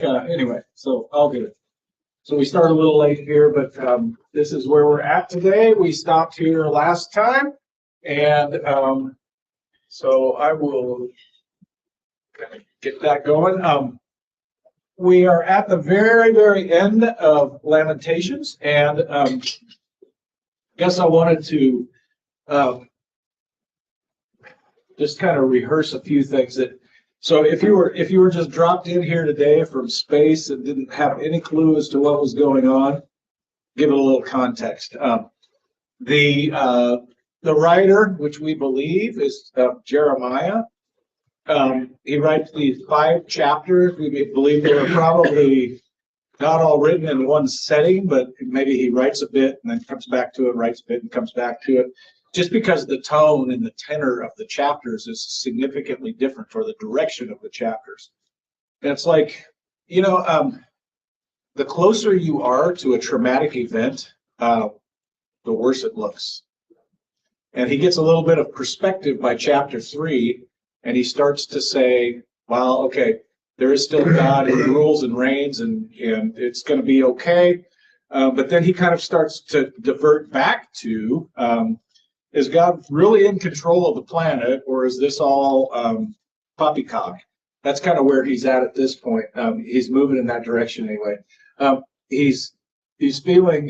Anyway, so I'll do it. So we start a little late here, but this is where we're at today. We stopped here last time, and so I will get that going. We are at the very, very end of Lamentations, and I guess I wanted to just kind of rehearse a few things that. So if you were just dropped in here today from space and didn't have any clue as to what was going on, give it a little context. The writer, which we believe is Jeremiah, he writes these 5 chapters. We believe they were probably not all written in one setting, but maybe he writes a bit and then comes back to it, writes a bit and comes back to it. Just because the tone and the tenor of the chapters is significantly different for the direction of the chapters. And it's like, the closer you are to a traumatic event, the worse it looks. And he gets a little bit of perspective by chapter 3, and he starts to say, well, okay, there is still God who rules and reigns, and it's going to be okay. But then he kind of starts to divert back to, is God really in control of the planet, or is this all poppycock? That's kind of where he's at this point. He's moving in that direction anyway. He's feeling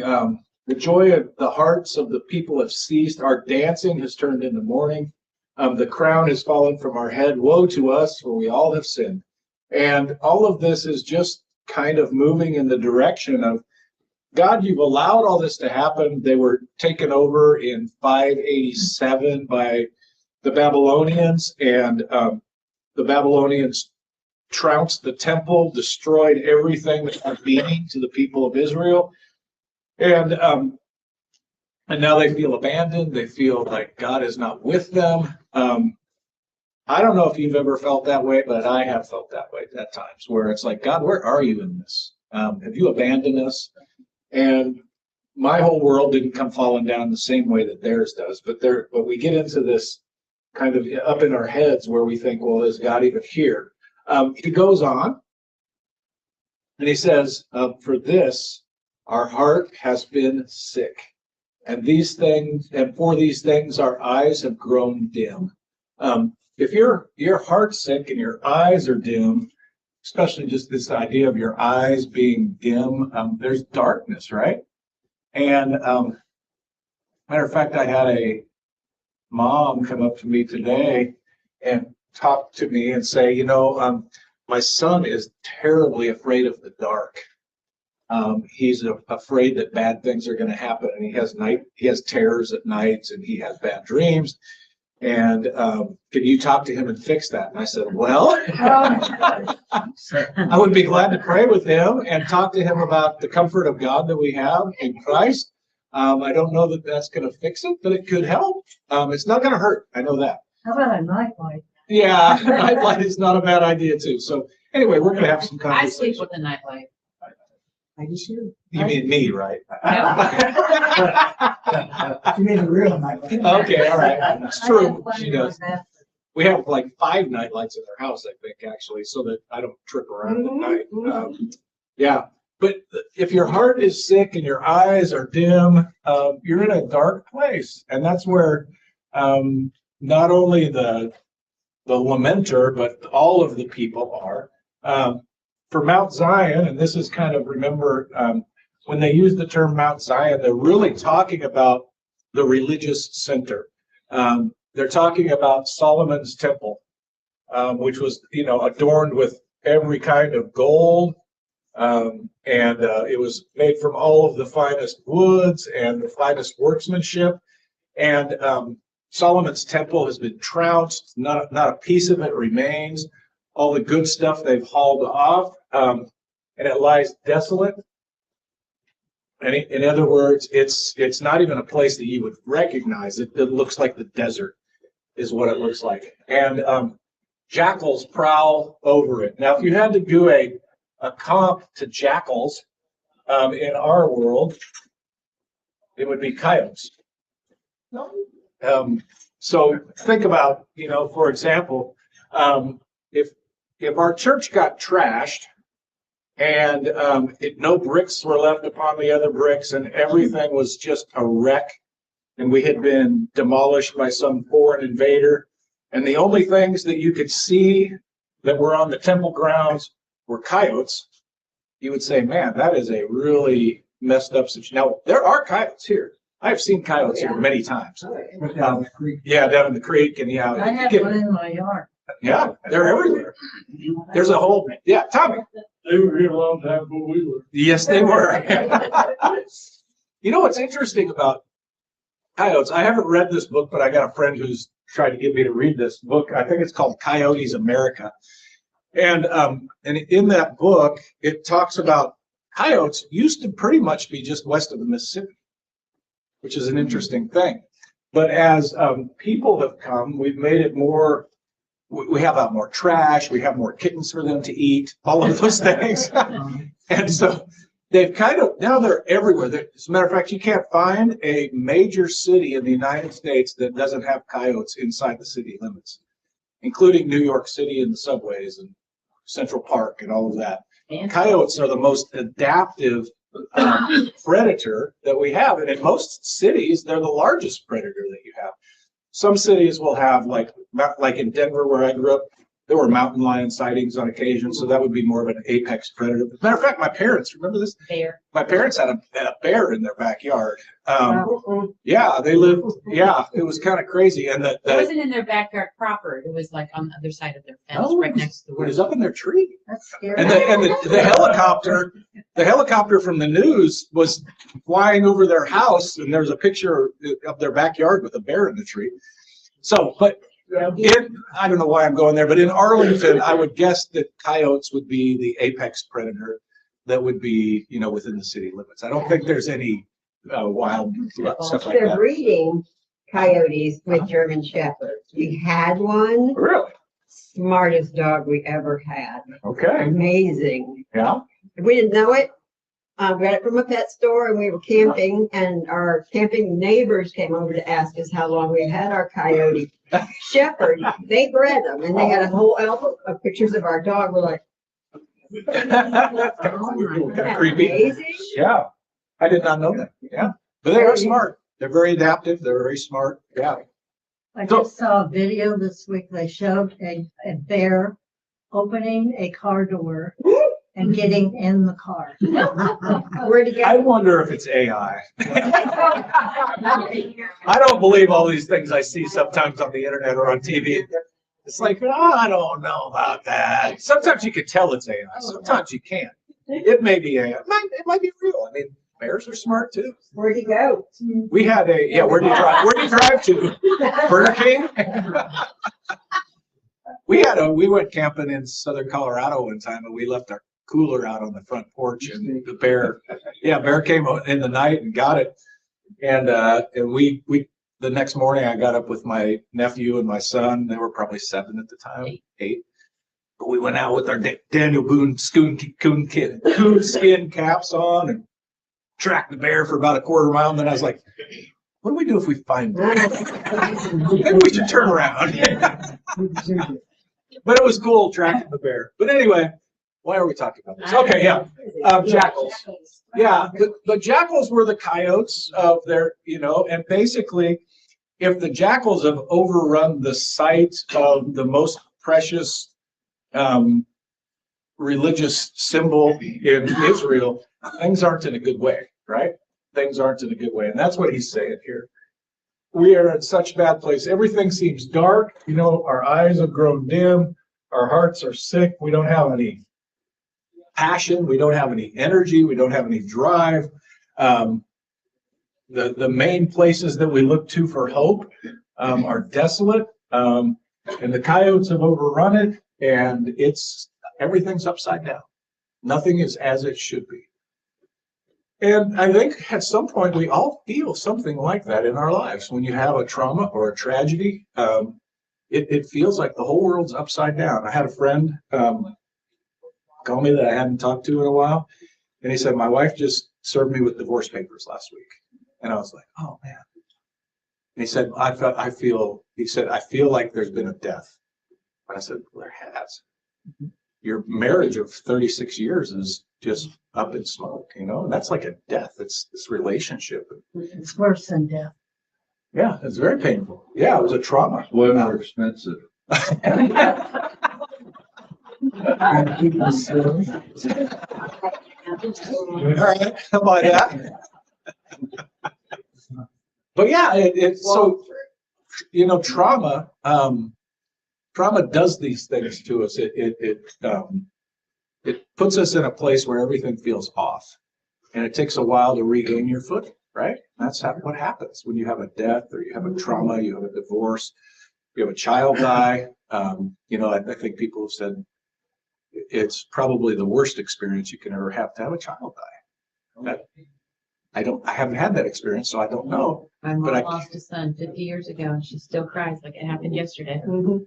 the joy of the hearts of the people have ceased. Our dancing has turned into mourning. The crown has fallen from our head. Woe to us, for we all have sinned. And all of this is just kind of moving in the direction of, God, you've allowed all this to happen. They were taken over in 587 by the Babylonians, and the Babylonians trounced the temple, destroyed everything that had meaning to the people of Israel, and now they feel abandoned. They feel like God is not with them. I don't know if you've ever felt that way, but I have felt that way at times, where it's like, God, where are you in this? Have you abandoned us? And my whole world didn't come falling down the same way that theirs does, but we get into this kind of up in our heads where we think, well, is God even here? He goes on and he says, for this, our heart has been sick, and for these things, our eyes have grown dim. If your heart's sick and your eyes are dim, especially just this idea of your eyes being dim, there's darkness, right? And matter of fact, I had a mom come up to me today and talk to me and say, my son is terribly afraid of the dark. He's afraid that bad things are going to happen, and he has terrors at nights, and he has bad dreams. And can you talk to him and fix that? And I said, well, I would be glad to pray with him and talk to him about the comfort of God that we have in Christ. I don't know that that's going to fix it, but it could help. It's not going to hurt. I know that. How about a nightlight? Yeah, a nightlight is not a bad idea, too. So anyway, we're going to have some conversation. I sleep with a nightlight. I do too. You mean me, right? You mean a real nightlight? Okay, all right. It's true. She does. We have like 5 nightlights in our house, I think, actually, so that I don't trip around at night. Yeah, but if your heart is sick and your eyes are dim, you're in a dark place, and that's where not only the lamenter, but all of the people are. For Mount Zion, and this is kind of, remember, when they use the term Mount Zion, they're really talking about the religious center. They're talking about Solomon's temple, which was, adorned with every kind of gold, and it was made from all of the finest woods and the finest workmanship. And Solomon's temple has been trounced; not a piece of it remains. All the good stuff they've hauled off, and it lies desolate. And in other words, it's not even a place that you would recognize. It looks like the desert is what it looks like. And jackals prowl over it. Now, if you had to do a comp to jackals in our world, it would be coyotes. So think about, for example, if our church got trashed And no bricks were left upon the other bricks, and everything was just a wreck. And we had been demolished by some foreign invader. And the only things that you could see that were on the temple grounds were coyotes. You would say, man, that is a really messed up situation. Now, there are coyotes here. I've seen coyotes here many times. Yeah, down in the creek. And yeah, I have one in my yard. yeah, they're everywhere. There's a whole, yeah, Tommy. They were here a long time before we were. Yes, they were. You know what's interesting about coyotes? I haven't read this book, but I got a friend who's tried to get me to read this book. I think it's called Coyotes America. And in that book, it talks about coyotes used to pretty much be just west of the Mississippi, which is an interesting thing. But as people have come, we've made it more, we have out more trash, we have more kittens for them to eat, all of those things. And so they've kind of, now they're everywhere. As a matter of fact, you can't find a major city in the United States that doesn't have coyotes inside the city limits, including New York City and the subways and Central Park and all of that. Coyotes are the most adaptive predator that we have. And in most cities, they're the largest predator that you have. Some cities will have, like in Denver, where I grew up, there were mountain lion sightings on occasion, so that would be more of an apex predator. As a matter of fact, my parents, remember this? Bear. My parents had a bear in their backyard. Yeah, they lived, yeah, it was kind of crazy. And It wasn't in their backyard proper. It was like on the other side of their fence, right next to the it was road. up in their tree. That's scary. And the helicopter from the news was flying over their house, and there's a picture of their backyard with a bear in the tree. So, but I don't know why I'm going there, but in Arlington, I would guess that coyotes would be the apex predator that would be, within the city limits. I don't think there's any wild stuff like They're that. breeding coyotes with German Shepherds. We had one, Really? smartest dog we ever had. Okay. Amazing. Yeah. We didn't know it. We got it from a pet store, and we were camping, and our camping neighbors came over to ask us how long we had our coyote shepherd. They bred them, and they had a whole album of pictures of our dog. We're like, Kind of creepy. amazing. Yeah. I did not know that. Yeah. But they are smart. They're very adaptive. They're very smart. Yeah. I just saw a video this week. They showed a bear opening a car door and getting in the car. Where'd he I go? wonder if it's AI. I don't believe all these things I see sometimes on the internet or on TV. It's like, I don't know about that. Sometimes you can tell it's AI. Sometimes you can't. It may be AI. It might be real. I mean, bears are smart too. Where'd he go? We had where do you drive? Where do you drive to? Burger King? We went camping in southern Colorado one time, and we left our cooler out on the front porch, and the bear came in the night and got it. And we the next morning I got up with my nephew and my son. They were probably 7 at the time, 8. But we went out with our Daniel Boone coon skin caps on and tracked the bear for about a quarter mile. And then I was like, what do we do if we find it? Maybe we should turn around. But it was cool tracking the bear. But anyway, why are we talking about this? Okay, yeah. Jackals. Yeah, the jackals were the coyotes of their, and basically, if the jackals have overrun the site of the most precious religious symbol in Israel, things aren't in a good way, right? Things aren't in a good way. And that's what he's saying here. We are in such bad place. Everything seems dark. Our eyes have grown dim. Our hearts are sick. We don't have any passion. We don't have any energy. We don't have any drive. The main places that we look to for hope are desolate. And the coyotes have overrun it. And everything's upside down. Nothing is as it should be. And I think at some point we all feel something like that in our lives. When you have a trauma or a tragedy, it feels like the whole world's upside down. I had a friend call me that I hadn't talked to in a while, and he said, my wife just served me with divorce papers last week. And I was like, oh man. And he said, I feel like there's been a death. And I said, well, there has. Your marriage of 36 years is just up in smoke, you know, and that's like a death. It's this relationship. It's worse than death. Yeah, it's very painful. Yeah, it was a trauma. Way more expensive. All right, how about that? But yeah, it's so, you know, trauma does these things to us. It puts us in a place where everything feels off, and it takes a while to regain your footing, right? That's what happens when you have a death, or you have a trauma, you have a divorce, you have a child die. You know, I think people have said it's probably the worst experience you can ever have to have a child die. I haven't had that experience, so I don't know. My But mom lost a son 50 years ago and she still cries like it happened yesterday. Mhm.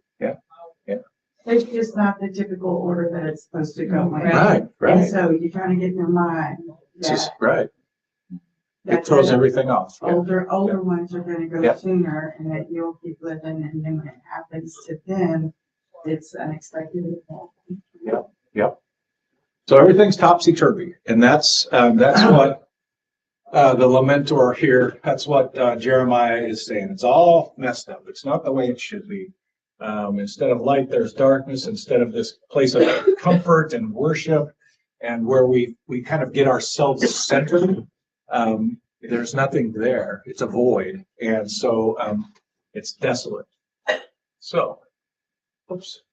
It's just not the typical order that it's supposed to go. in. Right, And right. so you kind of get in your mind It's just, that, right. It that throws everything off. Yeah. older ones are gonna go Yeah. sooner and that you'll keep living, and then when it happens to them, it's unexpected. Yep. So everything's topsy-turvy, and that's what the lamentor here, that's what Jeremiah is saying. It's all messed up. It's not the way it should be. Instead of light, there's darkness. Instead of this place of comfort and worship, and where we kind of get ourselves centered, there's nothing there. It's a void, and so it's desolate. So, oops.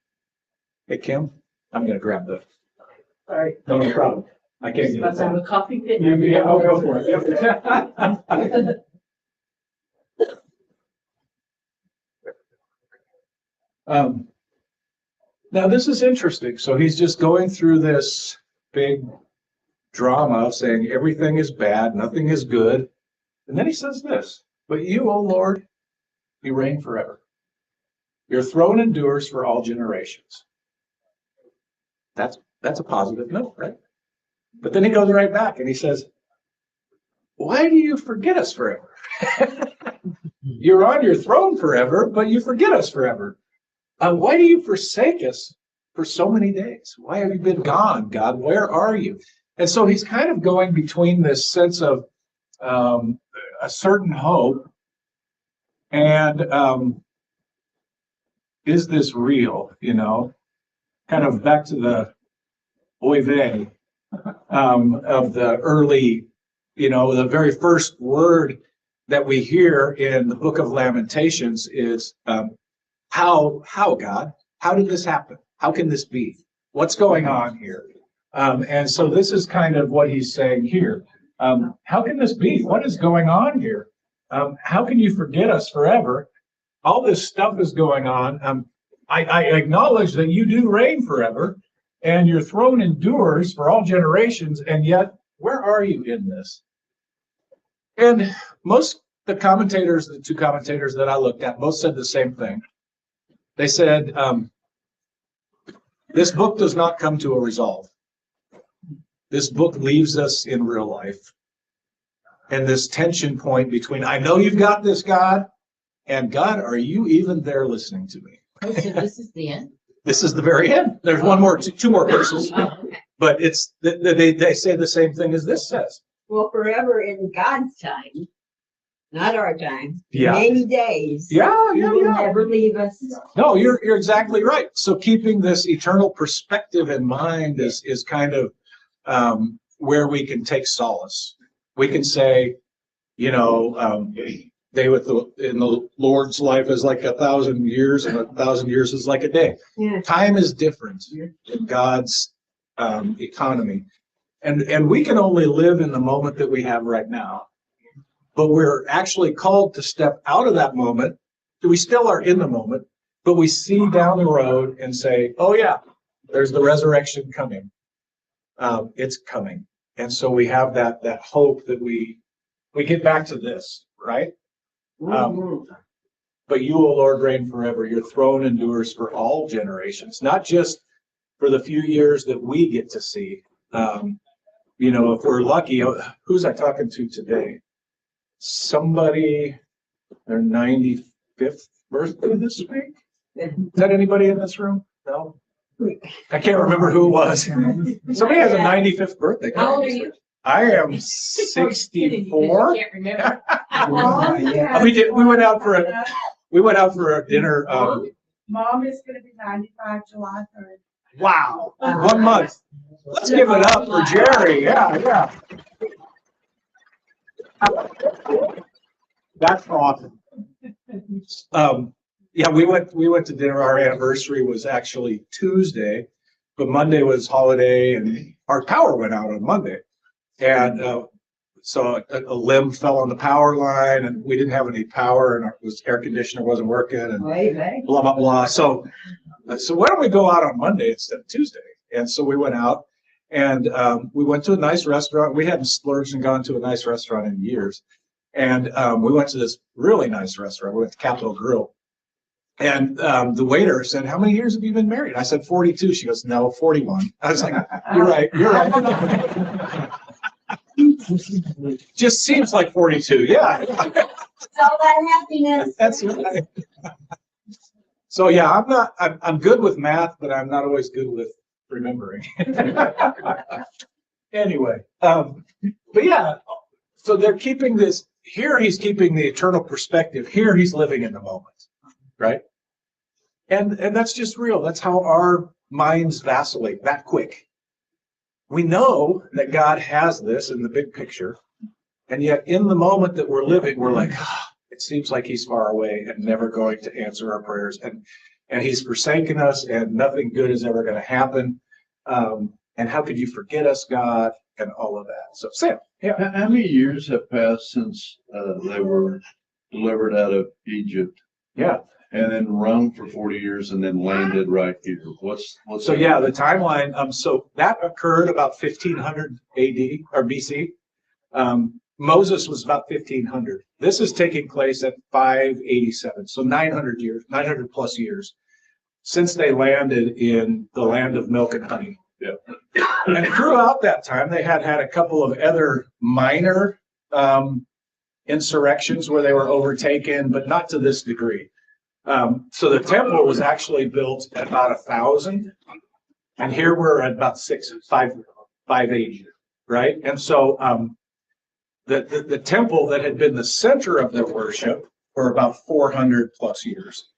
Hey, Kim, I'm gonna grab the. Sorry. No problem. I can't get Let's have it. a coffee fit. Yeah, I'll go for it. Yep. Now this is interesting. So he's just going through this big drama of saying everything is bad, nothing is good. And then he says this, but you, O Lord, you reign forever. Your throne endures for all generations. That's a positive note, right? But then he goes right back and he says, why do you forget us forever? You're on your throne forever, but you forget us forever. Why do you forsake us for so many days? Why have you been gone, God? Where are you? And so he's kind of going between this sense of a certain hope and is this real? You know, kind of back to the oy vey of the early, you know, the very first word that we hear in the book of Lamentations is how God, how did this happen? How can this be? What's going on here? And so this is kind of what he's saying here. How can this be? What is going on here? How can you forget us forever? All this stuff is going on. I acknowledge that you do reign forever and your throne endures for all generations. And yet, where are you in this? And most the commentators, the two commentators that I looked at, both said the same thing. They said, this book does not come to a resolve. This book leaves us in real life. And this tension point between, I know you've got this, God, and God, are you even there listening to me? Oh, so this is the end? This is the very end. There's one more, two more verses, Oh, okay. but it's they say the same thing as this says. Well, forever in God's time, not our time. Yeah. Many days. Yeah, He will never leave us. No, you're exactly right. So keeping this eternal perspective in mind is kind of where we can take solace. We can say, you know, day in the Lord's life is like 1,000 years, and 1,000 years is like a day. Yeah. Time is different in God's economy, and we can only live in the moment that we have right now. But we're actually called to step out of that moment. We still are in the moment, but we see down the road and say, oh yeah, there's the resurrection coming. It's coming. And so we have that hope that we get back to this, right? But you, O Lord, reign forever. Your throne endures for all generations, not just for the few years that we get to see. You know, if we're lucky, who's I talking to today? Somebody, their 95th birthday this week. Is that anybody in this room? No? I can't remember who it was. Somebody has a 95th birthday. How old are you? I am You 64. can't remember. We went out for a dinner. Mom is gonna be 95 July 3rd. Wow, 1 month. Let's give it up for Jerry. Yeah. That's awesome. Yeah, we went to dinner. Our anniversary was actually Tuesday, but Monday was holiday and our power went out on Monday. And so a limb fell on the power line and we didn't have any power and our air conditioner wasn't working and blah, blah, blah. So why don't we go out on Monday instead of Tuesday? And so we went out and we went to a nice restaurant. We hadn't splurged and gone to a nice restaurant in years. And we went to this really nice restaurant. We went to Capitol Grill. And the waiter said, "How many years have you been married?" I said, 42. She goes, "No, 41. I was like, you're right. Just seems like 42. Yeah. It's all that happiness. That's right. So yeah, I'm good with math, but I'm not always good with remembering. Anyway, but yeah, so they're keeping this, here he's keeping the eternal perspective, here he's living in the moment, right? And that's just real. That's how our minds vacillate that quick. We know that God has this in the big picture, and yet in the moment that we're living, we're like, it seems like he's far away and never going to answer our prayers, and he's forsaken us, and nothing good is ever going to happen. And how could you forget us, God, and all of that? So, Sam, yeah. How many years have passed since they were delivered out of Egypt? Yeah. And then run for 40 years and then landed right here. What's So yeah, the timeline. So that occurred about 1500 AD or BC. Moses was about 1500. This is taking place at 587. So 900 years, 900 plus years since they landed in the land of milk and honey. Yeah. And throughout that time, they had a couple of other minor insurrections where they were overtaken, but not to this degree. So the temple was actually built at about 1000, and here we're at about 580, right? And so the temple that had been the center of their worship for about 400 plus years.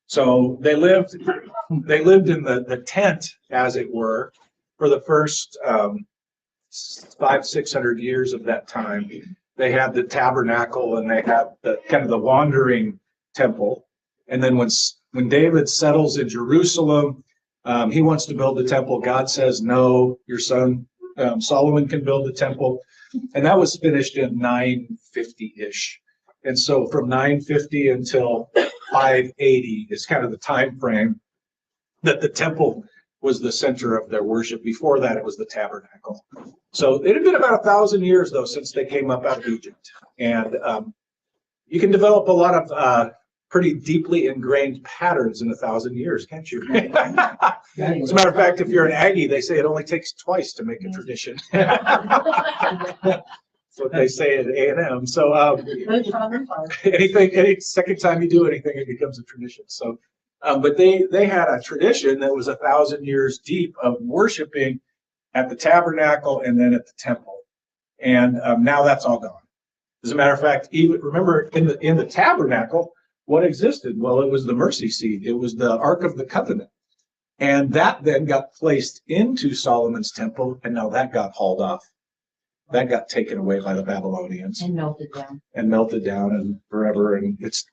So they lived in the tent, as it were, for the first 500-600 years of that time. They had the tabernacle and they had the kind of the wandering temple. And then when David settles in Jerusalem, he wants to build the temple. God says, no, your son Solomon can build the temple. And that was finished in 950-ish. And so from 950 until 580 is kind of the time frame that the temple was the center of their worship. Before that, it was the tabernacle. So it had been about 1,000 years, though, since they came up out of Egypt. And you can develop a lot of pretty deeply ingrained patterns in 1,000 years, can't you? As a matter of fact, if you're an Aggie, they say it only takes twice to make a tradition. That's what they say at A&M. So any second time you do anything, it becomes a tradition. So, but they had a tradition that was 1,000 years deep of worshiping at the tabernacle and then at the temple. And now that's all gone. As a matter of fact, even remember in the tabernacle, what existed? Well, it was the mercy seat. It was the Ark of the Covenant. And that then got placed into Solomon's temple, and now that got hauled off. That got taken away by the Babylonians. And melted down. And melted down and forever. And it's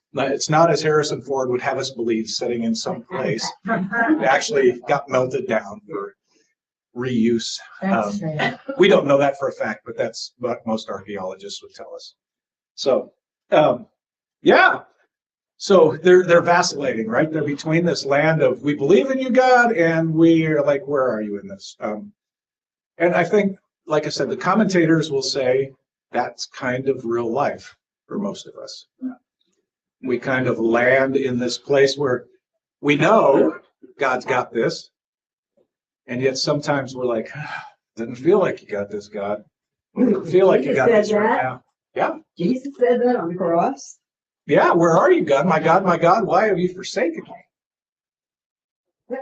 not as Harrison Ford would have us believe, sitting in some place. It actually got melted down for reuse. We don't know that for a fact, but that's what most archaeologists would tell us. So, yeah. So they're vacillating, right? They're between this land of we believe in you, God, and we are like, where are you in this? And I think, like I said, the commentators will say that's kind of real life for most of us. We kind of land in this place where we know God's got this, and yet sometimes we're like, doesn't feel like you got this, God. Doesn't feel like you got this right now. Yeah. Jesus said that on the cross. Yeah, where are you, God? My God, why have you forsaken me?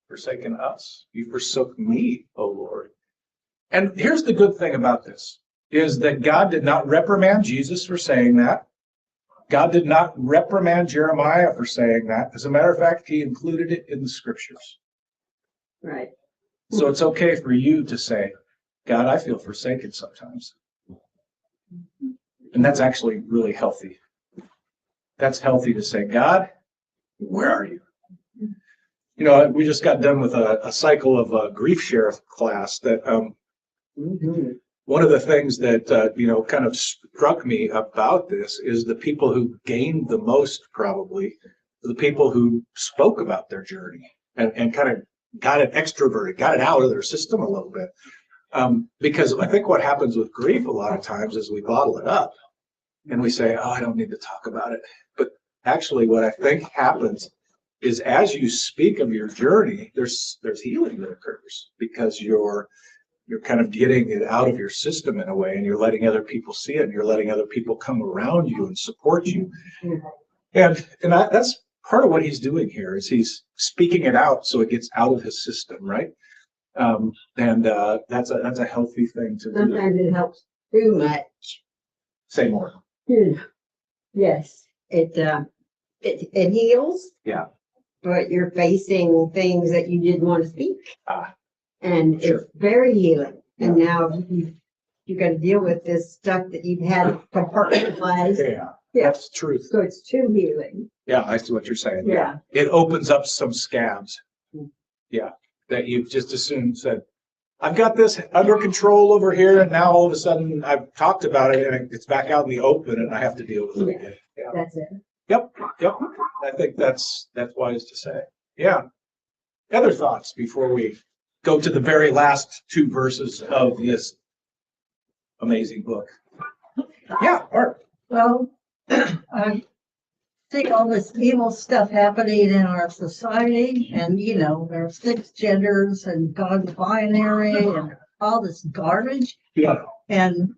forsaken us. You forsook me, O Lord. And here's the good thing about this, is that God did not reprimand Jesus for saying that. God did not reprimand Jeremiah for saying that. As a matter of fact, he included it in the scriptures. Right. So it's okay for you to say, God, I feel forsaken sometimes. And that's actually really healthy. That's healthy to say, God, where are you? You know, we just got done with a cycle of a grief share class that one of the things that, you know, kind of struck me about this is the people who gained the most, probably, the people who spoke about their journey and kind of got it extroverted, got it out of their system a little bit. Because I think what happens with grief a lot of times is we bottle it up and we say, oh, I don't need to talk about it. But actually what I think happens is as you speak of your journey, there's healing that occurs because you're kind of getting it out of your system in a way, and you're letting other people see it, and you're letting other people come around you and support you. And that's part of what he's doing here is he's speaking it out so it gets out of his system, right? That's a healthy thing to do. Sometimes it helps too much. Say more. Yes, it heals. Yeah. But you're facing things that you didn't want to speak. And Sure. it's very healing. And now you got to deal with this stuff that you've had compartmentalized. Yeah, Yeah. that's truth. So it's too healing. Yeah, I see what you're saying. Yeah. It opens up some scabs. Yeah, that you've just assumed said, I've got this under control over here, and now all of a sudden I've talked about it and it's back out in the open and I have to deal with it again. Yeah. That's it. Yep. I think that's wise to say. Yeah. Other thoughts before we go to the very last two verses of this amazing book? Yeah, Art. Well, I see all this evil stuff happening in our society, and you know, there's 6 genders and God's binary and all this garbage Yeah. and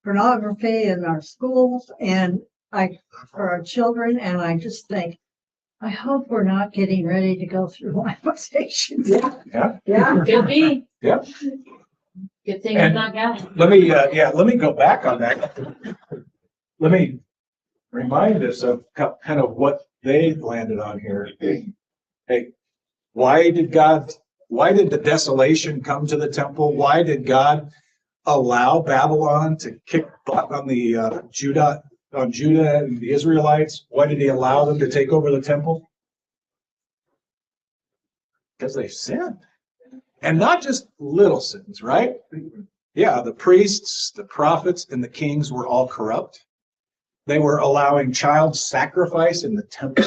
pornography in our schools and for our children, and I just think, I hope we're not getting ready to go through Lamentations. Yeah. Yeah. Could be. Yeah. Good thing And- it's not got. Let me go back on that. Let me remind us of kind of what they landed on here. Hey, why did the desolation come to the temple? Why did God allow Babylon to kick butt on the Judah and the Israelites? Why did he allow them to take over the temple? Because they sinned. And not just little sins, right? Yeah, the priests, the prophets, and the kings were all corrupt. They were allowing child sacrifice in the temple.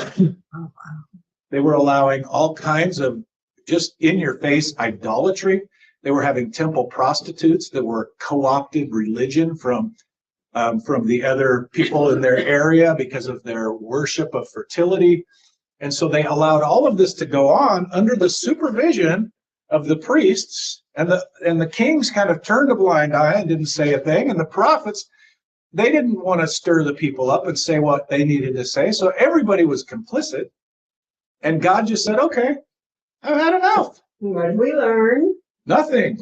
They were allowing all kinds of just in-your-face idolatry. They were having temple prostitutes that were co-opted religion from the other people in their area because of their worship of fertility. And so they allowed all of this to go on under the supervision of the priests, and the kings kind of turned a blind eye and didn't say a thing. And the prophets, they didn't want to stir the people up and say what they needed to say. So everybody was complicit. And God just said, okay, I've had enough. What did we learn? Nothing.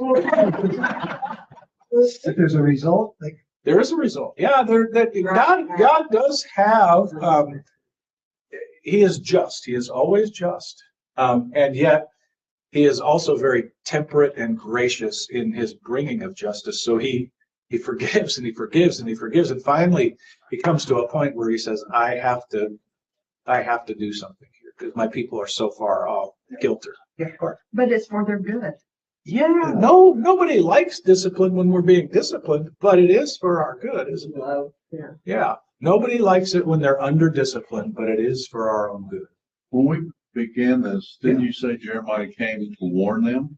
If there's a result, like There is a result. Yeah, God does have, he is just. He is always just. And yet he is also very temperate and gracious in his bringing of justice. So he forgives and he forgives and he forgives. And finally he comes to a point where he says, I have to do something here because my people are so far off kilter. yeah, or But it's for their good. Yeah, nobody likes discipline when we're being disciplined, but it is for our good, isn't it? Love. Yeah. Yeah, nobody likes it when they're under discipline, but it is for our own good. When we began this, didn't you say Jeremiah came to warn them?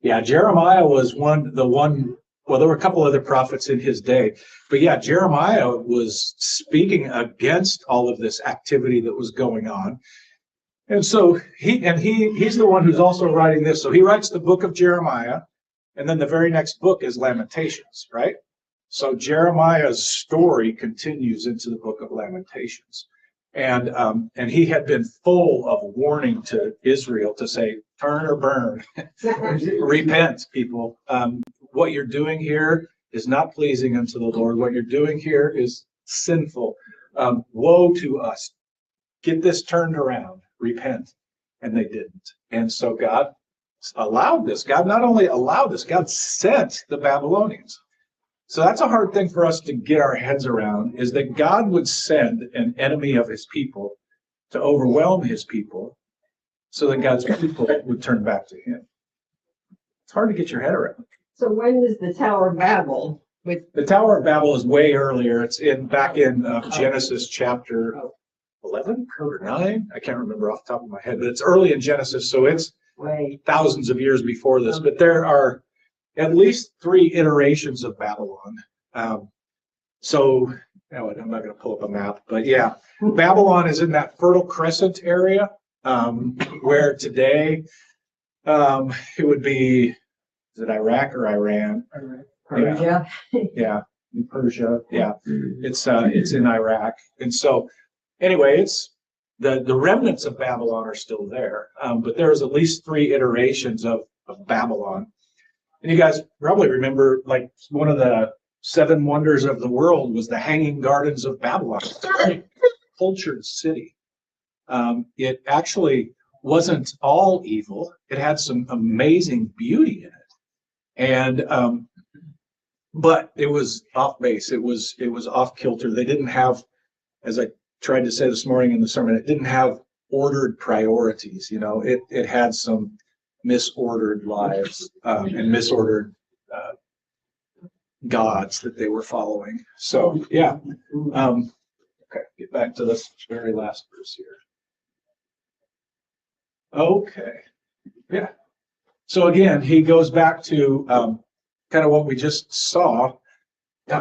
Yeah, Jeremiah was well, there were a couple other prophets in his day, but yeah, Jeremiah was speaking against all of this activity that was going on. And so he's the one who's also writing this. So he writes the book of Jeremiah, and then the very next book is Lamentations, right? So Jeremiah's story continues into the book of Lamentations. And he had been full of warning to Israel to say, turn or burn, repent, people. What you're doing here is not pleasing unto the Lord. What you're doing here is sinful. Woe to us. Get this turned around, repent. And they didn't. And so God allowed this. God not only allowed this, God sent the Babylonians. So that's a hard thing for us to get our heads around, is that God would send an enemy of his people to overwhelm his people so that God's people would turn back to him. It's hard to get your head around. So when is the Tower of Babel? The Tower of Babel is way earlier. It's back in Genesis chapter 11 or 9. I can't remember off the top of my head, but it's early in Genesis, so it's thousands of years before this. But there are at least 3 iterations of Babylon. So I'm not going to pull up a map, but yeah, Babylon is in that Fertile Crescent area, where today it would be, is it Iraq or Iran? Yeah. Yeah, in Persia. Yeah, it's in Iraq, and so anyway, it's the remnants of Babylon are still there, but there's at least 3 iterations of Babylon. And you guys probably remember, like, one of the 7 wonders of the world was the Hanging Gardens of Babylon, cultured city. It actually wasn't all evil. It had some amazing beauty in it, and but it was off base. It was off kilter. They didn't have, as I tried to say this morning in the sermon, it didn't have ordered priorities. You know, it had some misordered lives and misordered gods that they were following. So yeah. Okay, get back to this very last verse here. Okay, yeah. So again, he goes back to kind of what we just saw.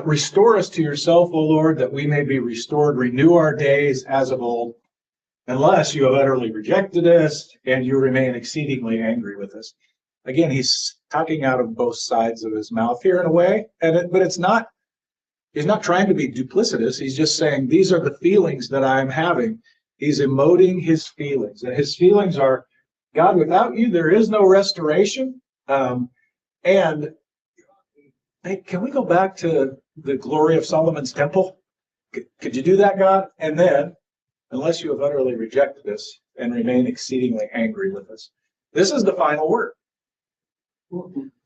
Restore us to yourself, O Lord, that we may be restored. Renew our days as of old, unless you have utterly rejected us and you remain exceedingly angry with us. Again, he's talking out of both sides of his mouth here in a way, but it's not. He's not trying to be duplicitous. He's just saying, these are the feelings that I'm having. He's emoting his feelings. And his feelings are, God, without you, there is no restoration. And hey, can we go back to the glory of Solomon's temple? Could you do that, God? And then, unless you have utterly rejected us and remain exceedingly angry with us. This is the final word.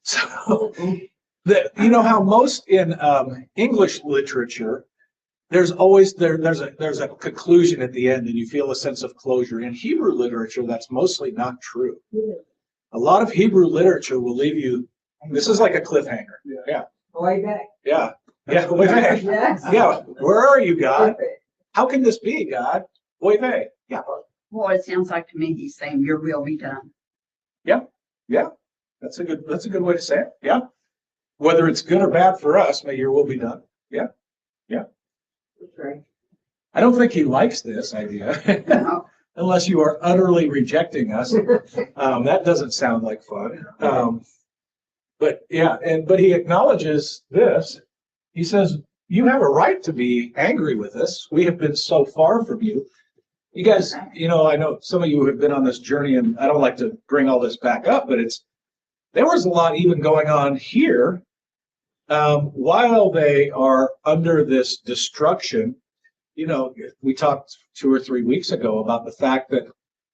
So, you know how most in English literature, there's always there's a conclusion at the end, and you feel a sense of closure. In Hebrew literature, that's mostly not true. A lot of Hebrew literature will leave you. This is like a cliffhanger. Yeah. Way back. Yeah. Yeah. Way back. Yes. Yeah. Where are you, God? How can this be, God? Way back. Yeah. Well, it sounds like to me he's saying your will be done. Yeah. Yeah. That's a good way to say it. Yeah. Whether it's good or bad for us, may your will be done. Yeah. Yeah. Right. I don't think he likes this idea, No. unless you are utterly rejecting us. That doesn't sound like fun. But yeah, but he acknowledges this. He says, you have a right to be angry with us. We have been so far from you. You guys, I know some of you have been on this journey, and I don't like to bring all this back up, but there was a lot even going on here while they are under this destruction. We talked 2 or 3 weeks ago about the fact that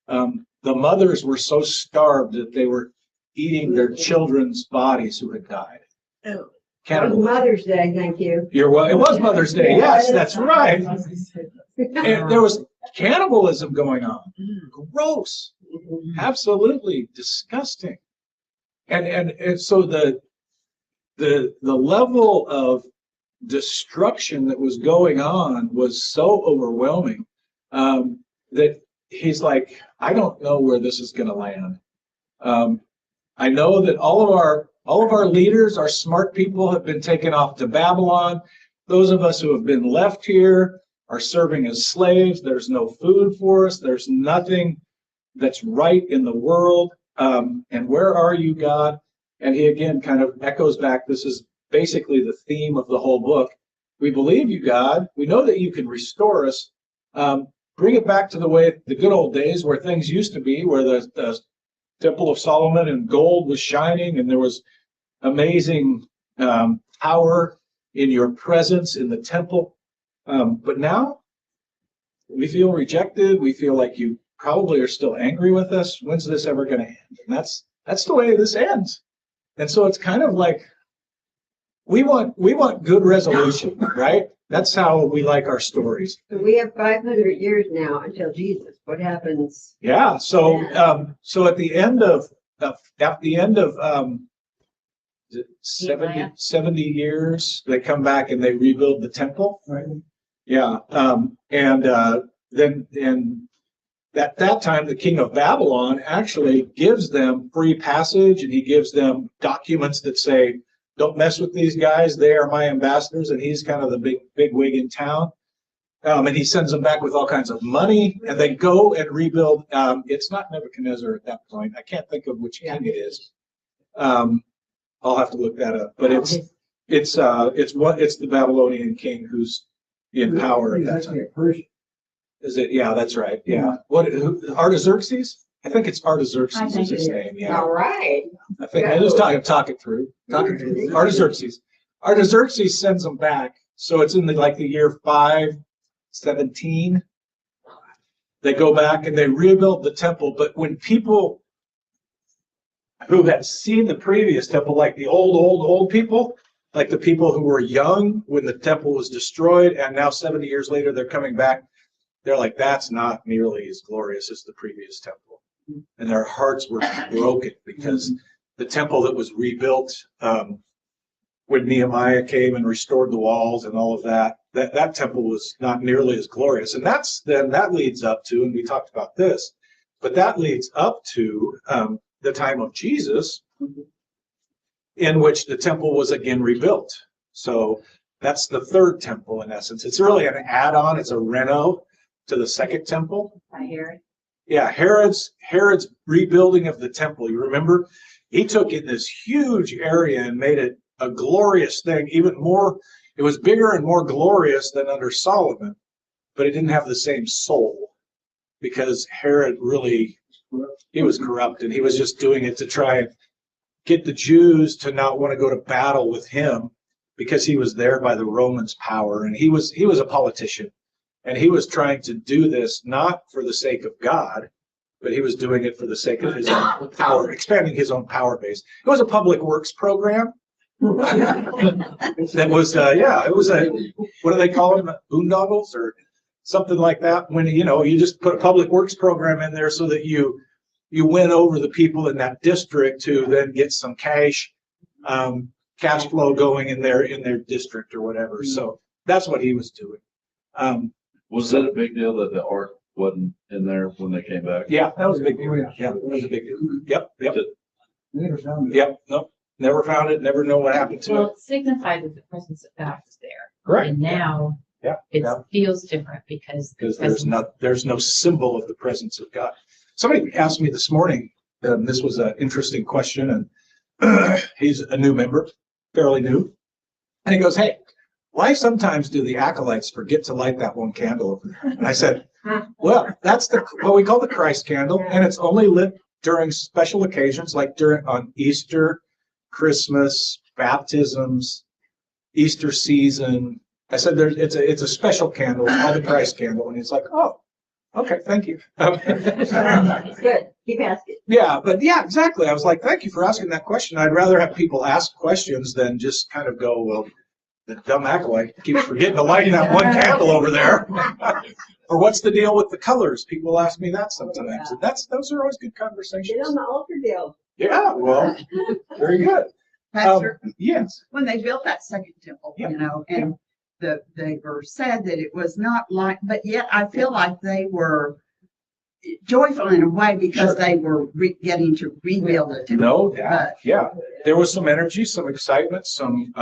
the mothers were so starved that they were eating their children's bodies who had died. Oh. Cannibalism. Mother's Day, thank you. It was Mother's Day. Yes, that's right. And there was cannibalism going on. Gross. Absolutely disgusting. And so the level of destruction that was going on was so overwhelming that he's like, I don't know where this is going to land. I know that all of our leaders, our smart people, have been taken off to Babylon. Those of us who have been left here are serving as slaves. There's no food for us. There's nothing that's right in the world. And where are you, God? And he again kind of echoes back. This is basically the theme of the whole book. We believe you, God. We know that you can restore us. bring it back to the good old days where things used to be, where the Temple of Solomon and gold was shining and there was amazing power in your presence in the temple. But now we feel rejected. We feel like you probably are still angry with us. When's this ever going to end? And that's the way this ends. And so it's kind of like we want good resolution, right? That's how we like our stories. So we have 500 years now until Jesus. What happens? Yeah. So so at the end of 70 years, they come back and they rebuild the temple. Right. Yeah. Then at that time, the king of Babylon actually gives them free passage, and he gives them documents that say, don't mess with these guys. They are my ambassadors. And he's kind of the big wig in town. And he sends them back with all kinds of money, and they go and rebuild. It's not Nebuchadnezzar at that point. I can't think of which king it is. I'll have to look that up. But it's the Babylonian king who's in power at that time. Is it? Yeah, that's right. Yeah. Artaxerxes? I think it's Artaxerxes is his name. Yeah. All right. I think I just talk it through. Artaxerxes. Artaxerxes sends them back. So it's in the year 517. They go back and they rebuild the temple. But when people who had seen the previous temple, like the old people, like the people who were young when the temple was destroyed, and now 70 years later they're coming back, they're like, that's not nearly as glorious as the previous temple. And their hearts were broken because the temple that was rebuilt when Nehemiah came and restored the walls and all of that temple was not nearly as glorious. And that leads up to, and we talked about this, but that leads up to the time of Jesus, in which the temple was again rebuilt. So that's the third temple in essence. It's really an add-on. It's a reno to the second temple. I hear it. Yeah, Herod's rebuilding of the temple. You remember, he took in this huge area and made it a glorious thing. Even more, it was bigger and more glorious than under Solomon, but it didn't have the same soul because Herod he was corrupt, and he was just doing it to try and get the Jews to not want to go to battle with him because he was there by the Romans' power, and he was a politician. And he was trying to do this not for the sake of God, but he was doing it for the sake of his own power, expanding his own power base. It was a public works program. That was, it was what do they call them? Boondoggles or something like that. When, you just put a public works program in there so that you win over the people in that district to then get some cash flow going in their district or whatever. So that's what he was doing. Was that a big deal that the ark wasn't in there when they came back? Yeah, that was a big deal. Yeah, it was a big deal. Yep. Never found it. Yep. Nope. Never found it. Never know what happened to Well, it. it signified that the presence of God was there. Right. And now it feels different because there's no symbol of the presence of God. Somebody asked me this morning, this was an interesting question, and he's a new member, fairly new. And he goes, hey, why sometimes do the acolytes forget to light that one candle over there? And I said, well, that's what we call the Christ candle, and it's only lit during special occasions, like on Easter, Christmas, baptisms, Easter season. I said it's a special candle, it's called the Christ candle, and he's like, oh, okay, thank you. Good. Keep asking. Yeah, but yeah, exactly. I was like, thank you for asking that question. I'd rather have people ask questions than just kind of go, well, the dumb acolyte keeps forgetting to light that one candle over there. Or what's the deal with the colors? People ask me that sometimes. And those are always good conversations. Get on the altar deal. Yeah, well, very good. Pastor, Yes. when they built that second temple, Yeah. and they were said that it was not like, but yet I feel like they were joyful in a way because they were getting to rebuild it. No doubt. Yeah. There was some energy, some excitement, some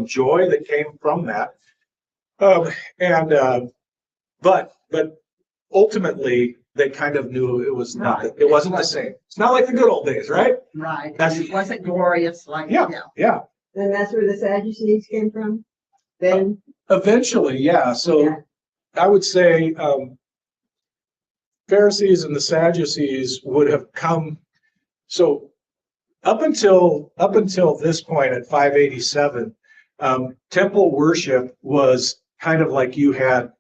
joy that came from that. But ultimately they kind of knew it wasn't the same. It's not like the good old days, right? Right. It wasn't glorious like Yeah. And that's where the Sadducees came from? Then? Eventually, yeah. So Yeah. I would say Pharisees and the Sadducees would have come. So up until this point at 587, temple worship was kind of like you had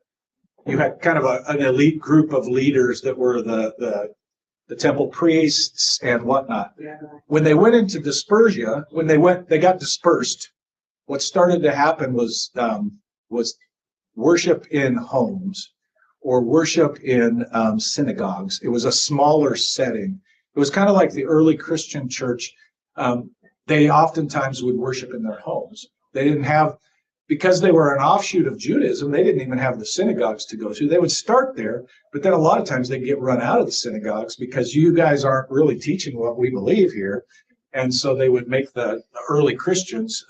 kind of an elite group of leaders that were the temple priests and whatnot. When they went into dispersia, they got dispersed. What started to happen was worship in homes or worship in synagogues. It was a smaller setting. It was kind of like the early Christian church. They oftentimes would worship in their homes. They didn't have, because they were an offshoot of Judaism, they didn't even have the synagogues to go to. They would start there, but then a lot of times they'd get run out of the synagogues because you guys aren't really teaching what we believe here. And so they would make the early Christians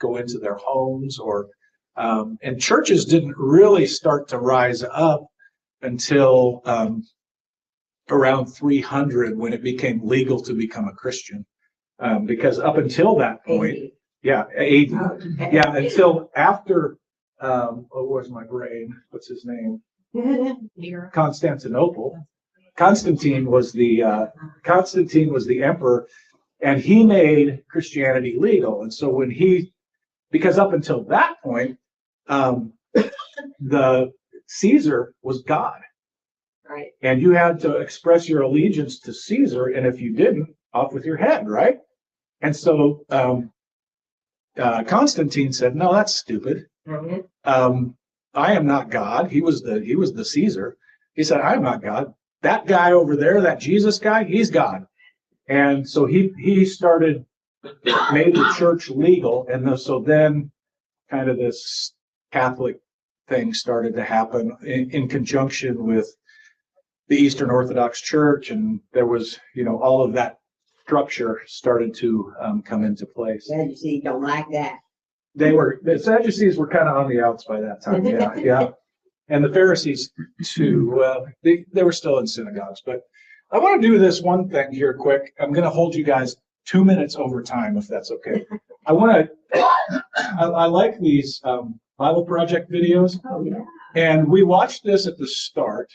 go into their homes, and churches didn't really start to rise up until around 300 when it became legal to become a Christian. Because up until that point, yeah, AD, yeah, until after, where's my brain? What's his name? Constantinople. Constantine was the emperor, and he made Christianity legal. And so because up until that point, the Caesar was God. Right. And you had to express your allegiance to Caesar, and if you didn't, off with your head, right? And so Constantine said, "No, that's stupid. I am not God." He was the Caesar. He said, "I am not God. That guy over there, that Jesus guy, he's God." And so he made the church legal, and so then kind of this Catholic thing started to happen in conjunction with the Eastern Orthodox Church, and there was, all of that structure started to come into place. Sadducees don't like that. The Sadducees were kind of on the outs by that time, yeah. And the Pharisees too. They were still in synagogues. But I want to do this one thing here quick. I'm going to hold you guys 2 minutes over time, if that's okay. I like these Bible Project videos. Oh, yeah. And we watched this at the start.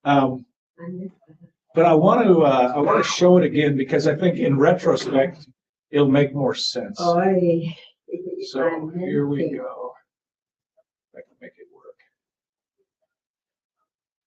But I want to show it again because I think in retrospect it'll make more sense. Oh, So here we go. If I can make it work.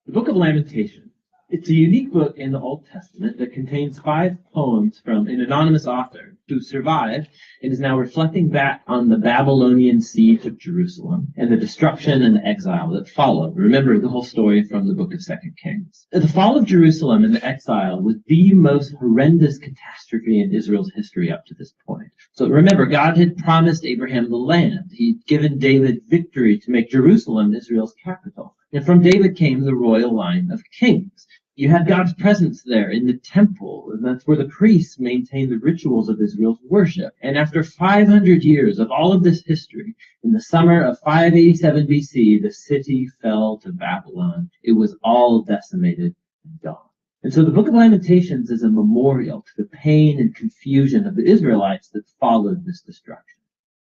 The Book of Lamentations. It's a unique book in the Old Testament that contains 5 poems from an anonymous author who survived and is now reflecting back on the Babylonian siege of Jerusalem and the destruction and the exile that followed. Remember the whole story from the book of 2 Kings. The fall of Jerusalem and the exile was the most horrendous catastrophe in Israel's history up to this point. So remember, God had promised Abraham the land. He'd given David victory to make Jerusalem Israel's capital. And from David came the royal line of kings. You had God's presence there in the temple, and that's where the priests maintained the rituals of Israel's worship. And after 500 years of all of this history, in the summer of 587 BC, the city fell to Babylon. It was all decimated and gone. And so the Book of Lamentations is a memorial to the pain and confusion of the Israelites that followed this destruction.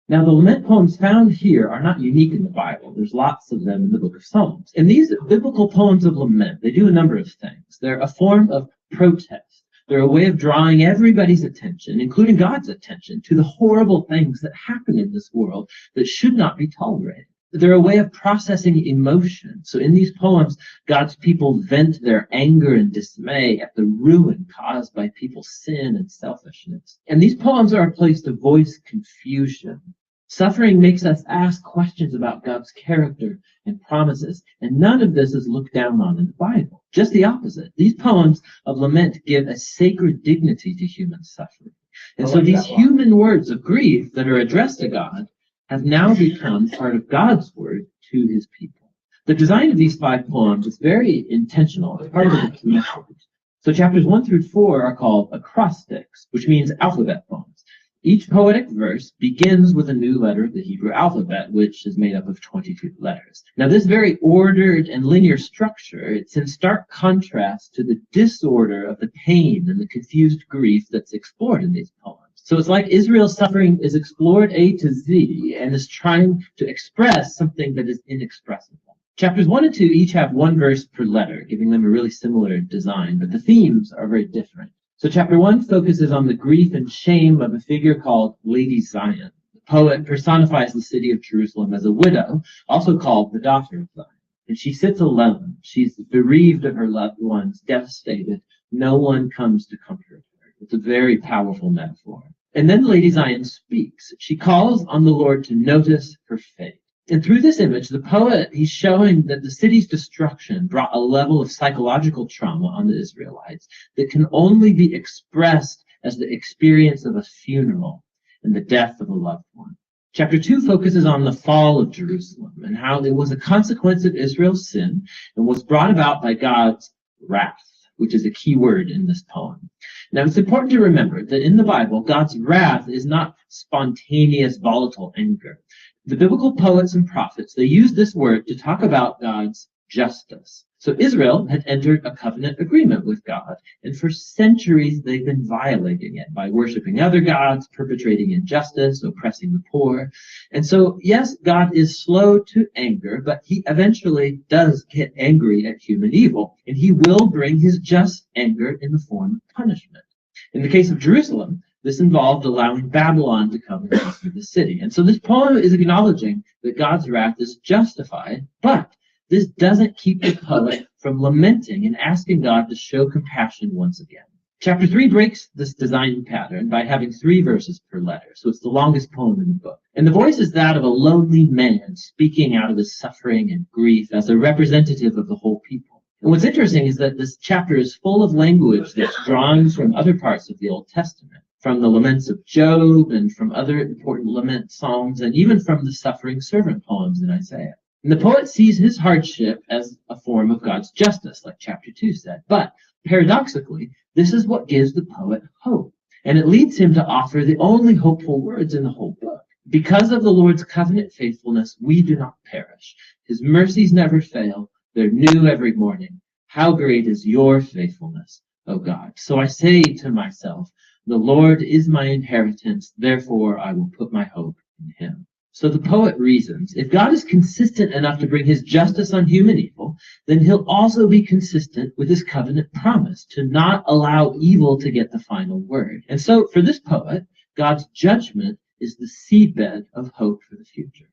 Now, the lament poems found here are not unique in the Bible. There's lots of them in the book of Psalms. And these biblical poems of lament, they do a number of things. They're a form of protest. They're a way of drawing everybody's attention, including God's attention, to the horrible things that happen in this world that should not be tolerated. They're a way of processing emotion. So in these poems, God's people vent their anger and dismay at the ruin caused by people's sin and selfishness. And these poems are a place to voice confusion. Suffering makes us ask questions about God's character and promises, and none of this is looked down on in the Bible. Just the opposite. These poems of lament give a sacred dignity to human suffering. And so these human words of grief that are addressed to God have now become part of God's word to his people. The design of these 5 poems is very intentional. It's part of the message. So chapters 1 through 4 are called acrostics, which means alphabet poems. Each poetic verse begins with a new letter of the Hebrew alphabet, which is made up of 22 letters. Now, this very ordered and linear structure, it's in stark contrast to the disorder of the pain and the confused grief that's explored in these poems. So it's like Israel's suffering is explored A to Z and is trying to express something that is inexpressible. Chapters 1 and 2 each have one verse per letter, giving them a really similar design, but the themes are very different. So chapter 1 focuses on the grief and shame of a figure called Lady Zion. The poet personifies the city of Jerusalem as a widow, also called the daughter of Zion. And she sits alone. She's bereaved of her loved ones, devastated. No one comes to comfort her. It's a very powerful metaphor. And then Lady Zion speaks. She calls on the Lord to notice her fate. And through this image, the poet, he's showing that the city's destruction brought a level of psychological trauma on the Israelites that can only be expressed as the experience of a funeral and the death of a loved one. Chapter 2 focuses on the fall of Jerusalem and how it was a consequence of Israel's sin and was brought about by God's wrath, which is a key word in this poem. Now, it's important to remember that in the Bible, God's wrath is not spontaneous, volatile anger. The biblical poets and prophets, they use this word to talk about God's justice. So Israel had entered a covenant agreement with God, and for centuries they've been violating it by worshiping other gods, perpetrating injustice, oppressing the poor. And so, yes, God is slow to anger, but he eventually does get angry at human evil, and he will bring his just anger in the form of punishment. In the case of Jerusalem, this involved allowing Babylon to come and conquer the city. And so this poem is acknowledging that God's wrath is justified, but this doesn't keep the poet from lamenting and asking God to show compassion once again. Chapter 3 breaks this design pattern by having 3 verses per letter, so it's the longest poem in the book. And the voice is that of a lonely man speaking out of his suffering and grief as a representative of the whole people. And what's interesting is that this chapter is full of language that's drawn from other parts of the Old Testament, from the laments of Job and from other important lament psalms, and even from the suffering servant poems in Isaiah. And the poet sees his hardship as a form of God's justice, like chapter 2 said. But paradoxically, this is what gives the poet hope. And it leads him to offer the only hopeful words in the whole book. Because of the Lord's covenant faithfulness, we do not perish. His mercies never fail. They're new every morning. How great is your faithfulness, O God. So I say to myself, the Lord is my inheritance, therefore I will put my hope in him. So the poet reasons, if God is consistent enough to bring his justice on human evil, then he'll also be consistent with his covenant promise to not allow evil to get the final word. And so for this poet, God's judgment is the seedbed of hope for the future.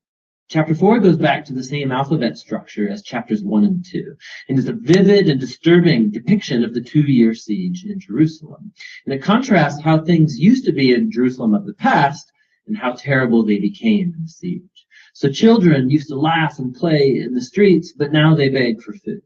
Chapter 4 goes back to the same alphabet structure as chapters 1 and 2, and is a vivid and disturbing depiction of the 2-year siege in Jerusalem. And it contrasts how things used to be in Jerusalem of the past and how terrible they became in the siege. So children used to laugh and play in the streets, but now they beg for food.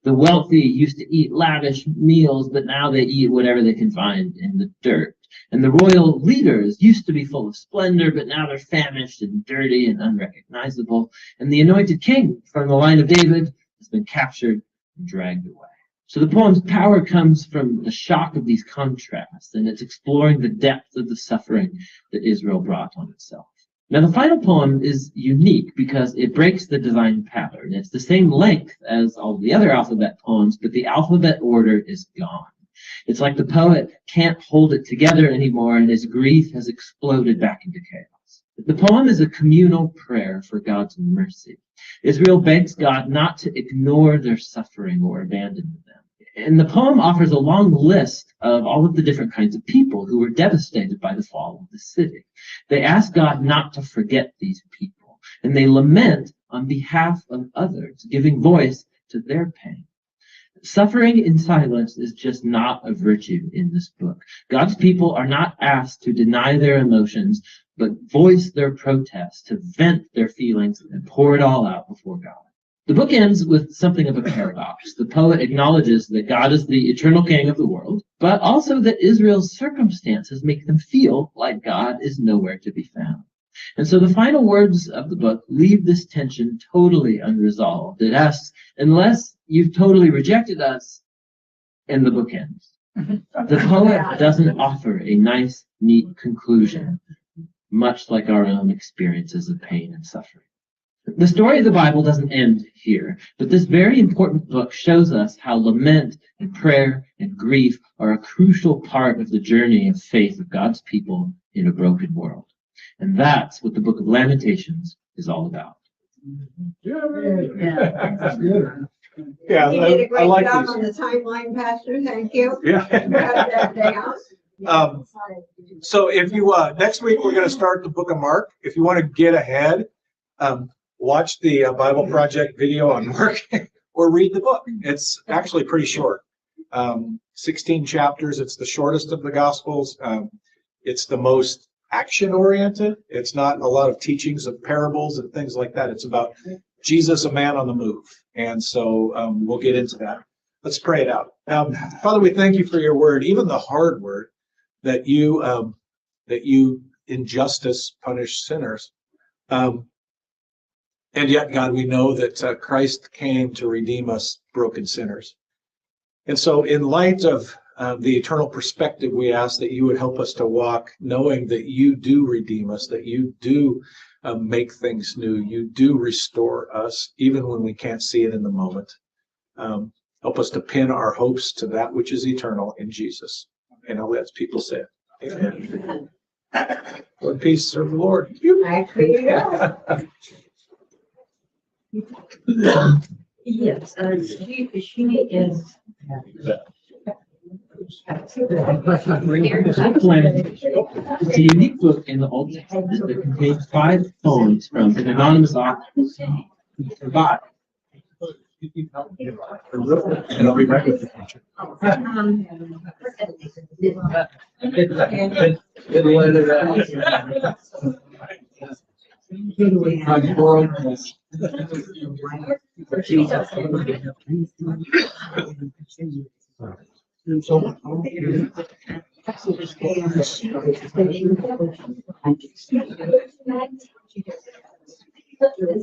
The wealthy used to eat lavish meals, but now they eat whatever they can find in the dirt. And the royal leaders used to be full of splendor, but now they're famished and dirty and unrecognizable. And the anointed king from the line of David has been captured and dragged away. So the poem's power comes from the shock of these contrasts, and it's exploring the depth of the suffering that Israel brought on itself. Now, the final poem is unique because it breaks the design pattern. It's the same length as all the other alphabet poems, but the alphabet order is gone. It's like the poet can't hold it together anymore, and his grief has exploded back into chaos. The poem is a communal prayer for God's mercy. Israel begs God not to ignore their suffering or abandon them. And the poem offers a long list of all of the different kinds of people who were devastated by the fall of the city. They ask God not to forget these people, and they lament on behalf of others, giving voice to their pain. Suffering in silence is just not a virtue in this book. God's people are not asked to deny their emotions, but voice their protest, to vent their feelings and pour it all out before God. The book ends with something of a paradox. The poet acknowledges that God is the eternal king of the world, but also that Israel's circumstances make them feel like God is nowhere to be found. And so the final words of the book leave this tension totally unresolved. It asks, unless you've totally rejected us, and the book ends. The poet doesn't offer a nice, neat conclusion, much like our own experiences of pain and suffering. The story of the Bible doesn't end here, but this very important book shows us how lament and prayer and grief are a crucial part of the journey of faith of God's people in a broken world. And that's what the book of Lamentations is all about. That's good. Yeah, You did a I great like job these. on the timeline, Pastor. Thank you. Yeah. Write that down. So if you, next week, we're gonna start the book of Mark. If you want to get ahead, watch the Bible Project video on Mark or read the book. It's actually pretty short. 16 chapters. It's the shortest of the Gospels. It's the most action oriented. It's not a lot of teachings of parables and things like that. It's about Jesus, a man on the move. And so we'll get into that. Let's pray it out. Father, we thank you for your word, even the hard word, that you in justice punish sinners. And yet, God, we know that Christ came to redeem us broken sinners. And so in light of the eternal perspective, we ask that you would help us to walk knowing that you do redeem us, that you do make things new, you do restore us, even when we can't see it in the moment. Help us to pin our hopes to that which is eternal in Jesus. And all that people say. Amen. Lord, peace, serve the Lord. Yes, she is. Lamentations. It's a unique book in the Old Testament that contains 5 poems from an anonymous author who survived. And I'll be back with you.